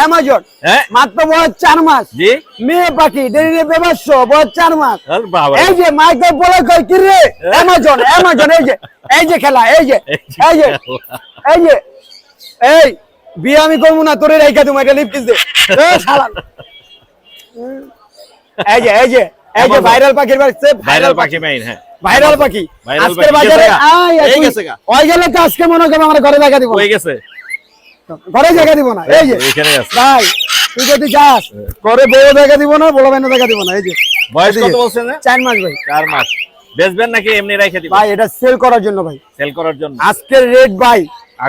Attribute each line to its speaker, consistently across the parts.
Speaker 1: Amazon মাত্র বয়স 4 মাস
Speaker 2: জি
Speaker 1: মেয়ে পাখি ডেরিনে বেবাস্য বয়স 4 মাস
Speaker 2: আরে বাবা
Speaker 1: এই যে মাইকে বলে কই কি রে অ্যামাজন অ্যামাজন এই যে খেলা এই যে এই বিয়ে আমি করবো না তোরে রাইখা তুমি এটা লিপকিস দে এ শালা এই যে ভাইরাল পাখির বাড়ছে
Speaker 2: ভাইরাল পাখি মেইন হ্যাঁ
Speaker 1: ভাইরাল পাখি আজকের বাজারে
Speaker 2: এই গেছে গা
Speaker 1: ওই গেলে তো আজকে মনে করে আমার ঘরে জায়গা দিব
Speaker 2: হয়ে গেছে
Speaker 1: ঘরে জায়গা দিব না এই যে
Speaker 2: এখানে আছে
Speaker 1: ভাই তুই যদি যাস ঘরে বউ জায়গা দিব না বড় ভাই জায়গা দিব না এই যে
Speaker 2: বয়স কত বলছেন না
Speaker 1: 4 মাস ভাই
Speaker 2: 4 মাস বেচবেন নাকি এমনি রেখে দিবেন
Speaker 1: ভাই এটা সেল করার জন্য ভাই
Speaker 2: সেল করার জন্য
Speaker 1: আজকের রেট ভাই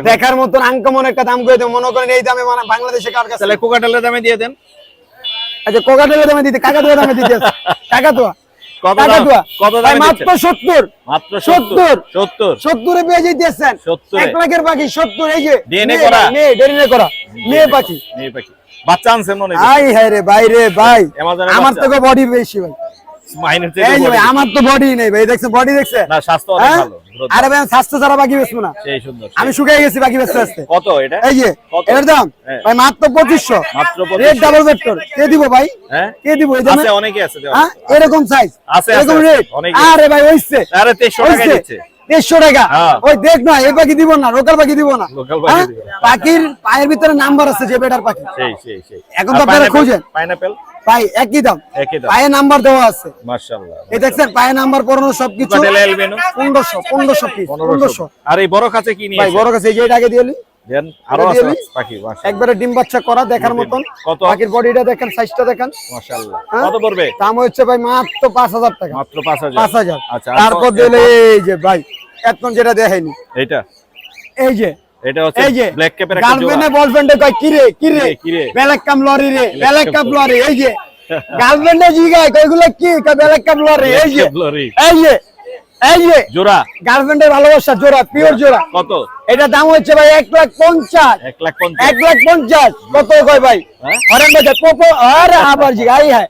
Speaker 1: দেখার মতন আনকমন একটা দাম করে দেব মনে করেন এই দামে মানে বাংলাদেশে কার কাছে
Speaker 2: তাহলে কোকাটেলের দামে দিয়ে দেন
Speaker 1: আচ্ছা কোকাটেলের দামে দিতে কাকাতুয়া দামে দিতে কাকাতুয়া
Speaker 2: কত দামে
Speaker 1: মাত্র 70
Speaker 2: মাত্র 70
Speaker 1: এ পেয়ে যাইতেছেন
Speaker 2: 70
Speaker 1: 1 লাখের পাখি 70 এই যে
Speaker 2: ডিএনএ করা
Speaker 1: ডিএনএ করা মেয়ে পাখি
Speaker 2: বাচ্চা আনছেন মনে
Speaker 1: আই হ্যাঁ রে ভাই রে ভাই আমার থেকে বডি বেশি ভাই
Speaker 2: মাইনের
Speaker 1: এই যে ভাই আমার তো বডি নেই ভাই দেখছেন বডি দেখছেন
Speaker 2: না স্বাস্থ্য অনেক ভালো
Speaker 1: আরে ভাই স্বাস্থ্য ছাড়া বাকি বেচবো না
Speaker 2: সেই সুন্দর
Speaker 1: আমি শুকিয়ে গেছি বাকি বেচতে আসতে
Speaker 2: কত এটা
Speaker 1: এই যে এর দাম ভাই মাত্র 2500
Speaker 2: মাত্র 2500
Speaker 1: রেড ডাবল ভেক্টর কে দিব ভাই
Speaker 2: হ্যাঁ
Speaker 1: কে দিব এই দামে
Speaker 2: আছে অনেকে আছে
Speaker 1: হ্যাঁ এরকম সাইজ
Speaker 2: আছে
Speaker 1: এরকম রেট আরে ভাই হইছে
Speaker 2: আরে 2300 টাকা দিচ্ছে
Speaker 1: 2300 টাকা ওই দেখ না এই পাখি দিব না লোকাল পাখি দিব না পাখির পায়ের ভিতরে নাম্বার আছে যে বেটার পাখি সেই এখন তো আপনারা খুঁজেন
Speaker 2: পাইনাপল
Speaker 1: ভাই একই দাম পায়ে নাম্বার দেওয়া আছে
Speaker 2: মাশাআল্লাহ
Speaker 1: এই দেখছেন পায়ে নাম্বার পরানো সবকিছু 1500 পিস 1500
Speaker 2: আর এই বড় কাছে কি নিয়ে
Speaker 1: ভাই বড় কাছে এই যে এটা আগে দিয়েলি
Speaker 2: দেন আরো আছে পাখি মাশাআল্লাহ
Speaker 1: একবারে ডিম বাচ্চা করা দেখার মতন পাখির বডিটা দেখেন সাইজটা দেখেন
Speaker 2: মাশাআল্লাহ কত পড়বে
Speaker 1: দাম হচ্ছে ভাই মাত্র 5000 টাকা
Speaker 2: মাত্র 5000
Speaker 1: আচ্ছা তারপর দিলে এই যে ভাই এখন যেটা দেখাইনি
Speaker 2: এইটা
Speaker 1: এই যে
Speaker 2: এটা হচ্ছে ব্ল্যাক ক্যাপের একটা জোড়া
Speaker 1: গার্লফ্রেন্ডে বয়ফ্রেন্ডে কয় কি রে ব্ল্যাক কাপ লরি রে ব্ল্যাক কাপ লরি এই যে গার্লফ্রেন্ডে জিগায় কইগুলো কি কয় ব্ল্যাক কাপ লরি এই যে জোড়া গার্লফ্রেন্ডের ভালোবাসা জোড়া পিওর জোড়া
Speaker 2: কত
Speaker 1: এটা দাম হচ্ছে ভাই 1,50,000 কত কয় ভাই হরেন ভাই পোপো আরে আবার জিগাই হ্যাঁ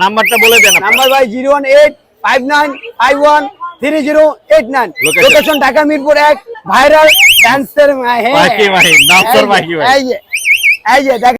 Speaker 2: নাম্বারটা বলে দেন
Speaker 1: নাম্বার ভাই 01859513089 লোকেশন ঢাকা মিরপুর 1 ভাইরাল ডান্সের
Speaker 2: পাখি ভাই নামসর পাখি ভাই
Speaker 1: এই যে